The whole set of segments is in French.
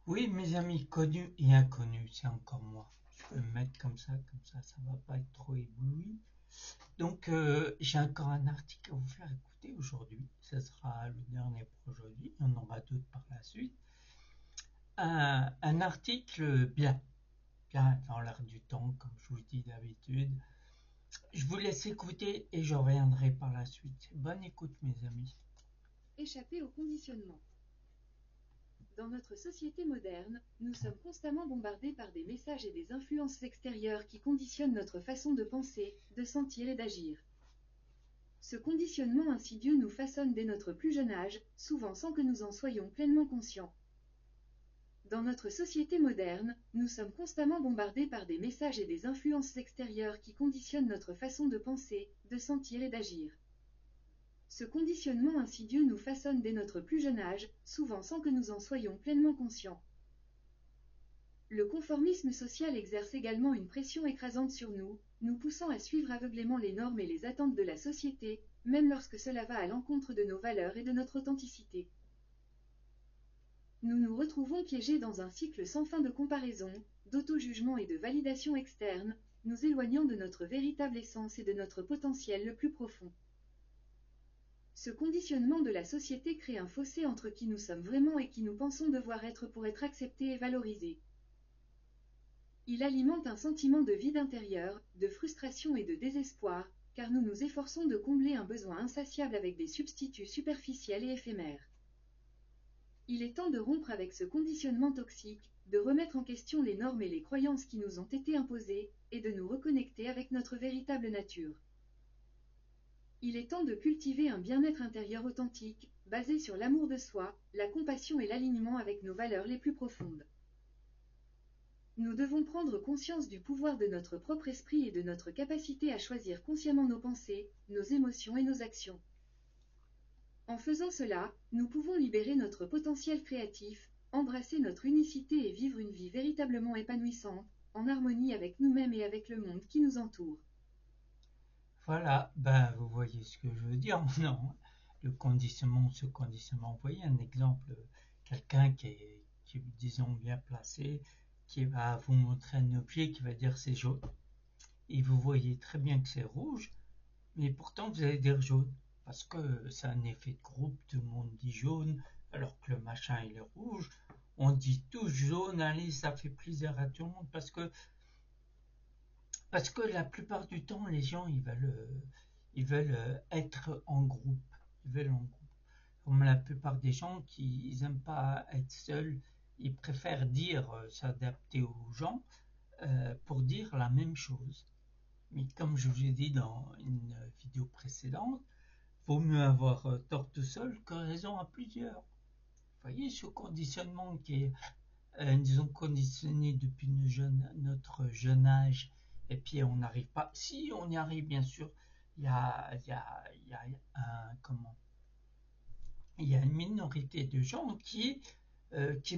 Oui, mes amis connus et inconnus, c'est encore moi. Je peux me mettre comme ça va pas être trop ébloui. Donc, j'ai encore un article à vous faire écouter aujourd'hui. Ce sera le dernier pour aujourd'hui. Il y en aura d'autres par la suite. Un article bien, bien dans l'air du temps, comme je vous dis d'habitude. Je vous laisse écouter et je reviendrai par la suite. Bonne écoute, mes amis. Échapper au conditionnement. Dans notre société moderne, nous sommes constamment bombardés par des messages et des influences extérieures qui conditionnent notre façon de penser, de sentir et d'agir. Ce conditionnement insidieux nous façonne dès notre plus jeune âge, souvent sans que nous en soyons pleinement conscients. Dans notre société moderne, nous sommes constamment bombardés par des messages et des influences extérieures qui conditionnent notre façon de penser, de sentir et d'agir. Ce conditionnement insidieux nous façonne dès notre plus jeune âge, souvent sans que nous en soyons pleinement conscients. Le conformisme social exerce également une pression écrasante sur nous, nous poussant à suivre aveuglément les normes et les attentes de la société, même lorsque cela va à l'encontre de nos valeurs et de notre authenticité. Nous nous retrouvons piégés dans un cycle sans fin de comparaison, d'auto-jugement et de validation externe, nous éloignant de notre véritable essence et de notre potentiel le plus profond. Ce conditionnement de la société crée un fossé entre qui nous sommes vraiment et qui nous pensons devoir être pour être acceptés et valorisés. Il alimente un sentiment de vide intérieur, de frustration et de désespoir, car nous nous efforçons de combler un besoin insatiable avec des substituts superficiels et éphémères. Il est temps de rompre avec ce conditionnement toxique, de remettre en question les normes et les croyances qui nous ont été imposées, et de nous reconnecter avec notre véritable nature. Il est temps de cultiver un bien-être intérieur authentique, basé sur l'amour de soi, la compassion et l'alignement avec nos valeurs les plus profondes. Nous devons prendre conscience du pouvoir de notre propre esprit et de notre capacité à choisir consciemment nos pensées, nos émotions et nos actions. En faisant cela, nous pouvons libérer notre potentiel créatif, embrasser notre unicité et vivre une vie véritablement épanouissante, en harmonie avec nous-mêmes et avec le monde qui nous entoure. Voilà, ben vous voyez ce que je veux dire, non? Le conditionnement, ce conditionnement. Vous voyez un exemple, quelqu'un qui est, disons, bien placé, qui va vous montrer un objet qui va dire c'est jaune. Et vous voyez très bien que c'est rouge, mais pourtant vous allez dire jaune. Parce que c'est un effet de groupe, tout le monde dit jaune, alors que le machin il est rouge. On dit tous jaune, allez, ça fait plaisir à tout le monde parce que la plupart du temps, les gens, ils veulent être en groupe. Ils veulent en groupe. Comme la plupart des gens qui ils aiment pas être seuls, ils préfèrent dire, s'adapter aux gens pour dire la même chose. Mais comme je vous ai dit dans une vidéo précédente, vaut mieux avoir tort tout seul que raison à plusieurs. Vous voyez ce conditionnement qui est disons, conditionné depuis notre jeune âge, et puis on n'arrive pas. Si on y arrive, bien sûr, il y a un, comment, il y a une minorité de gens qui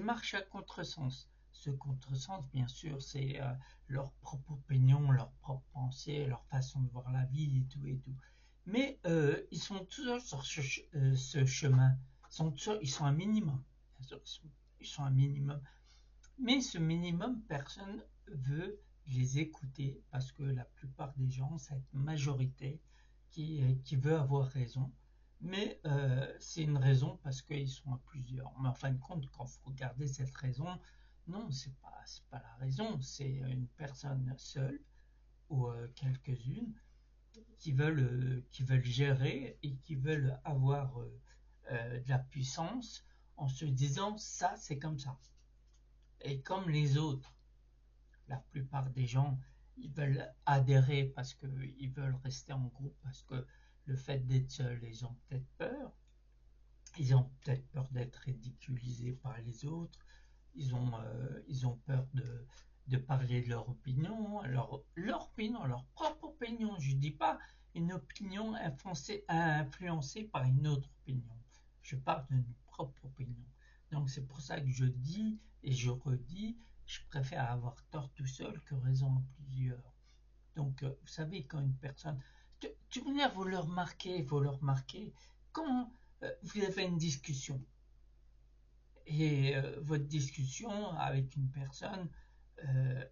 marchent à contresens. Ce contresens, bien sûr, c'est leur propre opinion, leur propre pensée, leur façon de voir la vie et tout et tout. Mais ils sont toujours sur ce chemin. Ils sont un minimum. Bien sûr, ils sont un minimum. Mais ce minimum, personne veut les écouter parce que la plupart des gens, cette majorité qui veut avoir raison, mais c'est une raison parce qu'ils sont à plusieurs. Mais en fin de compte, quand vous regardez cette raison, non, c'est pas la raison, c'est une personne seule ou quelques-unes qui veulent gérer et qui veulent avoir de la puissance en se disant ça, c'est comme ça. Et comme les autres, la plupart des gens, ils veulent adhérer parce qu'ils veulent rester en groupe, parce que le fait d'être seul, ils ont peut-être peur. Ils ont peut-être peur d'être ridiculisés par les autres. Ils ont peur de parler de leur opinion, leur opinion, leur propre opinion. Je ne dis pas une opinion influencée par une autre opinion. Je parle de notre propre opinion. Donc c'est pour ça que je dis et je redis, je préfère avoir tort tout seul que raison à plusieurs. Donc vous savez quand une personne, tu vous le remarquez, quand vous avez une discussion et votre discussion avec une personne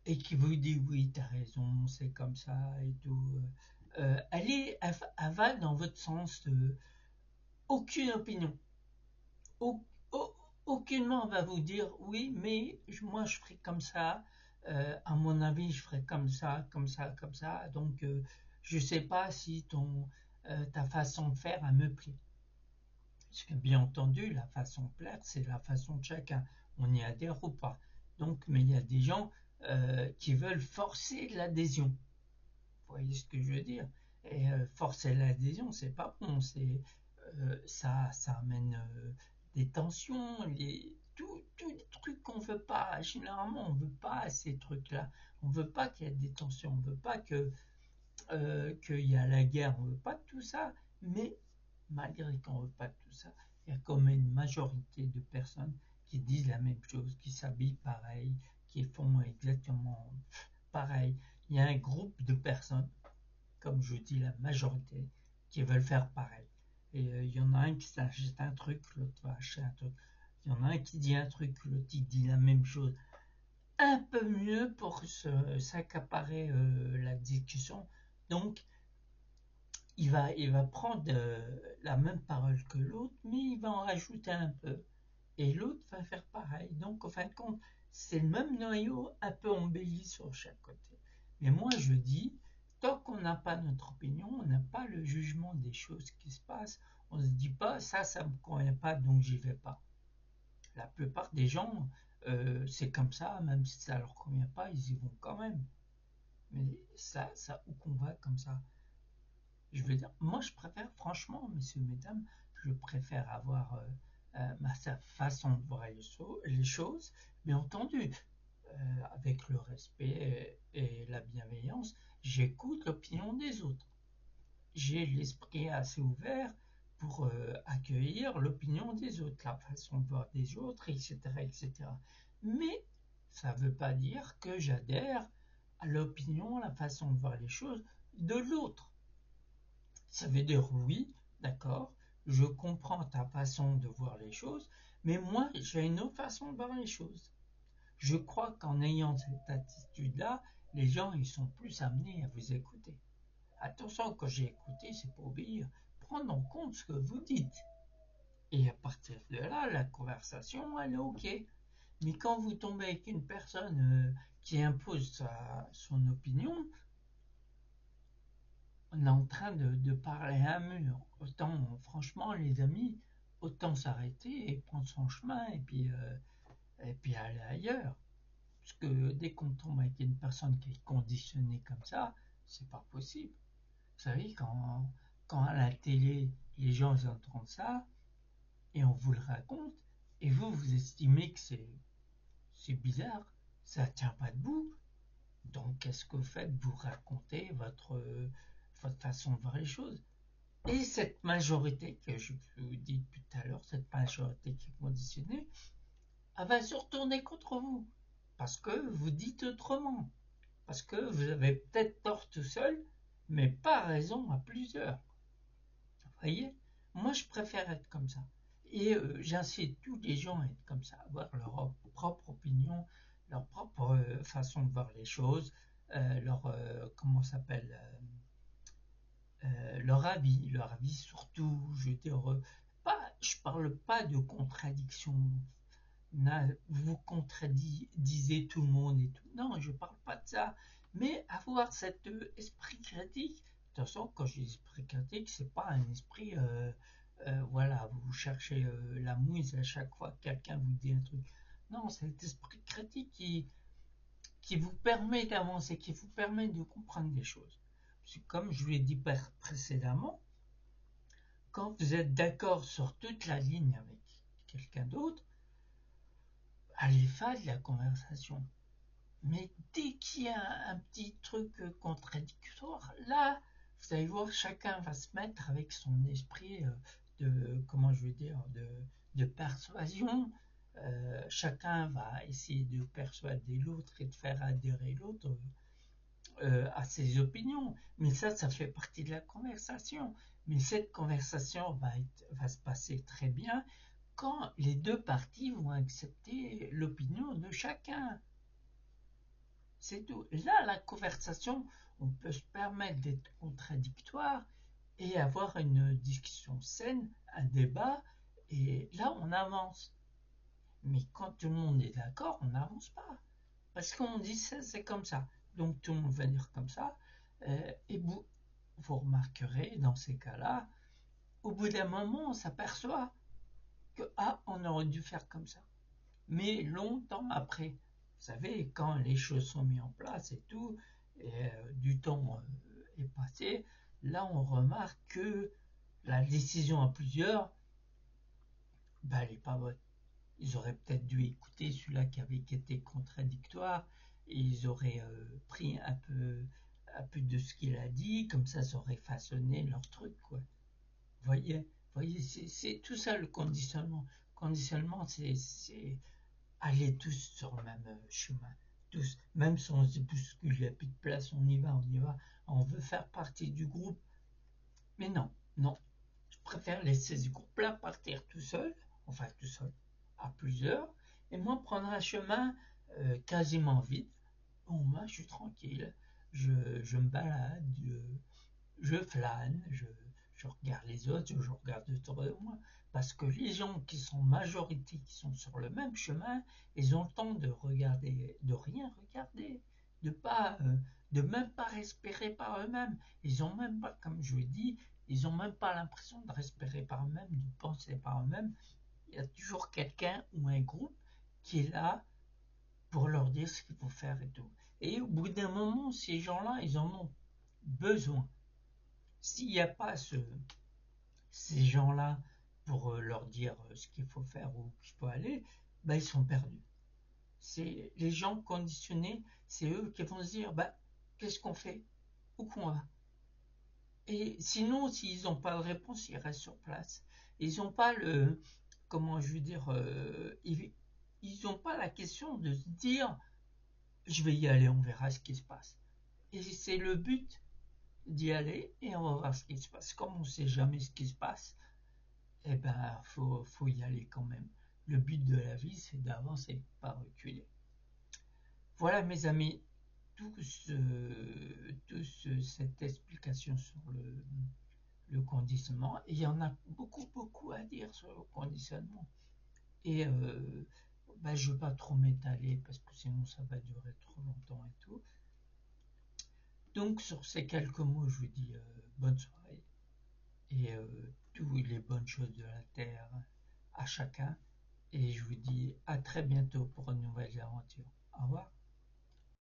et qui vous dit oui, t'as raison, c'est comme ça et tout, elle va dans votre sens, aucune opinion. Au- Aucunement va vous dire oui, mais moi je ferai comme ça, à mon avis je ferai comme ça, comme ça, comme ça, donc je sais pas si ta façon de faire elle me plaît. Parce que bien entendu, la façon de plaire, c'est la façon de chacun. On y adhère ou pas. Donc, mais il y a des gens qui veulent forcer l'adhésion. Vous voyez ce que je veux dire? Et forcer l'adhésion, c'est pas bon. Ça amène des tensions, tous les trucs qu'on veut pas. Généralement, on veut pas ces trucs-là. On veut pas qu'il y ait des tensions. On veut pas qu'il y a la guerre. On veut pas de tout ça. Mais malgré qu'on ne veut pas tout ça, il y a quand même une majorité de personnes qui disent la même chose, qui s'habillent pareil, qui font exactement pareil. Il y a un groupe de personnes, comme je dis la majorité, qui veulent faire pareil. Et il y en a un qui s'achète un truc, l'autre va acheter un truc. Il y en a un qui dit un truc, l'autre qui dit la même chose. Un peu mieux pour s'accaparer la discussion. Donc, il va prendre la même parole que l'autre, mais il va en rajouter un peu. Et l'autre va faire pareil. Donc, en fin de compte, c'est le même noyau, un peu embelli sur chaque côté. Mais moi, je dis, tant qu'on n'a pas notre opinion, on n'a pas le jugement des choses qui se passent, on ne se dit pas, ça me convient pas, donc j'y vais pas. La plupart des gens, c'est comme ça, même si ça leur convient pas, ils y vont quand même. Mais ça où qu'on va comme ça. Je veux dire, moi je préfère, franchement, messieurs, mesdames, je préfère avoir ma façon de voir les choses, bien entendu, avec le respect et la bienveillance, j'écoute l'opinion des autres. J'ai l'esprit assez ouvert pour accueillir l'opinion des autres, la façon de voir des autres, etc., etc. Mais ça ne veut pas dire que j'adhère à l'opinion, la façon de voir les choses de l'autre. Ça veut dire oui, d'accord, je comprends ta façon de voir les choses, mais moi, j'ai une autre façon de voir les choses. Je crois qu'en ayant cette attitude-là, les gens, ils sont plus amenés à vous écouter. Attention, quand j'ai écouté, c'est pour obéir. Prendre en compte ce que vous dites. Et à partir de là, la conversation, elle est OK. Mais quand vous tombez avec une personne qui impose son opinion, on est en train de parler à un mur. Autant, franchement, les amis, autant s'arrêter et prendre son chemin et puis aller ailleurs. Parce que dès qu'on tombe avec une personne qui est conditionnée comme ça, c'est pas possible. Vous savez, quand à la télé, les gens entendent ça, et on vous le raconte, et vous estimez que c'est bizarre, ça tient pas debout. Donc, qu'est-ce que vous faites? Vous racontez votre façon de voir les choses. Et cette majorité que je vous dis depuis tout à l'heure, cette majorité qui est conditionnée, elle va se retourner contre vous. Parce que vous dites autrement. Parce que vous avez peut-être tort tout seul, mais pas raison à plusieurs. Vous voyez? Moi, je préfère être comme ça. Et j'incite tous les gens à être comme ça, avoir leur propre opinion, leur propre façon de voir les choses, leur, comment ça s'appelle, leur avis surtout, je veux dire, je parle pas de contradiction, vous contredisez tout le monde et tout, non, je parle pas de ça, mais avoir cet esprit critique, de toute façon, quand je dis esprit critique, c'est pas un esprit, voilà, vous cherchez la mouise à chaque fois que quelqu'un vous dit un truc, non, c'est cet esprit critique qui vous permet d'avancer, qui vous permet de comprendre des choses. Comme je l'ai dit précédemment, quand vous êtes d'accord sur toute la ligne avec quelqu'un d'autre, allez faire de la conversation. Mais dès qu'il y a un petit truc contradictoire, là, vous allez voir, chacun va se mettre avec son esprit de, comment je veux dire, de persuasion. Chacun va essayer de persuader l'autre et de faire adhérer l'autre à ses opinions. Mais ça fait partie de la conversation. Mais cette conversation va se passer très bien quand les deux parties vont accepter l'opinion de chacun. C'est tout. Là, la conversation, on peut se permettre d'être contradictoire et avoir une discussion saine, un débat, et là, on avance. Mais quand tout le monde est d'accord, on n'avance pas. Parce qu'on dit ça, c'est comme ça. Donc tout le monde va dire comme ça. Et vous remarquerez, dans ces cas-là, au bout d'un moment, on s'aperçoit que, ah, on aurait dû faire comme ça. Mais longtemps après, vous savez, quand les choses sont mises en place et tout, et du temps est passé, là on remarque que la décision à plusieurs, ben, elle n'est pas bonne. Ils auraient peut-être dû écouter celui-là qui avait été contradictoire et ils auraient pris un peu de ce qu'il a dit, comme ça aurait façonné leur truc, quoi. Voyez, c'est tout ça le conditionnement. Conditionnement, c'est aller tous sur le même chemin. Tous, même si on se bouscule, il n'y a plus de place, on y va, on veut faire partie du groupe. Mais non, non, je préfère laisser ce groupe-là partir tout seul, enfin tout seul, à plusieurs, et moi prendre un chemin quasiment vide. Bon, moi je suis tranquille, je me balade, je flâne, je regarde les autres, je regarde autour de moi, parce que les gens qui sont majorité, qui sont sur le même chemin, ils ont le temps de regarder, de rien regarder, de pas, de même pas respirer par eux-mêmes. Ils ont même pas, comme je vous dis, ils ont même pas l'impression de respirer par eux-mêmes, de penser par eux-mêmes. Il y a toujours quelqu'un ou un groupe qui est là pour leur dire ce qu'il faut faire et tout. Et au bout d'un moment, ces gens-là, ils en ont besoin. S'il n'y a pas ces gens-là pour leur dire ce qu'il faut faire ou où il faut aller, ben, ils sont perdus. C'est les gens conditionnés, c'est eux qui vont se dire, ben, qu'est-ce qu'on fait? Où qu'on va? Et sinon, s'ils n'ont pas de réponse, ils restent sur place. Ils n'ont pas le, comment je veux dire, ils n'ont pas la question de se dire, je vais y aller, on verra ce qui se passe. Et c'est le but d'y aller et on va voir ce qui se passe. Comme on ne sait jamais ce qui se passe, eh ben, faut y aller quand même. Le but de la vie, c'est d'avancer, pas reculer. Voilà, mes amis, cette explication sur le conditionnement. Et il y en a beaucoup à dire sur le conditionnement. Et ben, je ne veux pas trop m'étaler parce que sinon ça va durer trop longtemps et tout. Donc, sur ces quelques mots, je vous dis bonne soirée et toutes les bonnes choses de la terre à chacun. Et je vous dis à très bientôt pour une nouvelle aventure. Au revoir.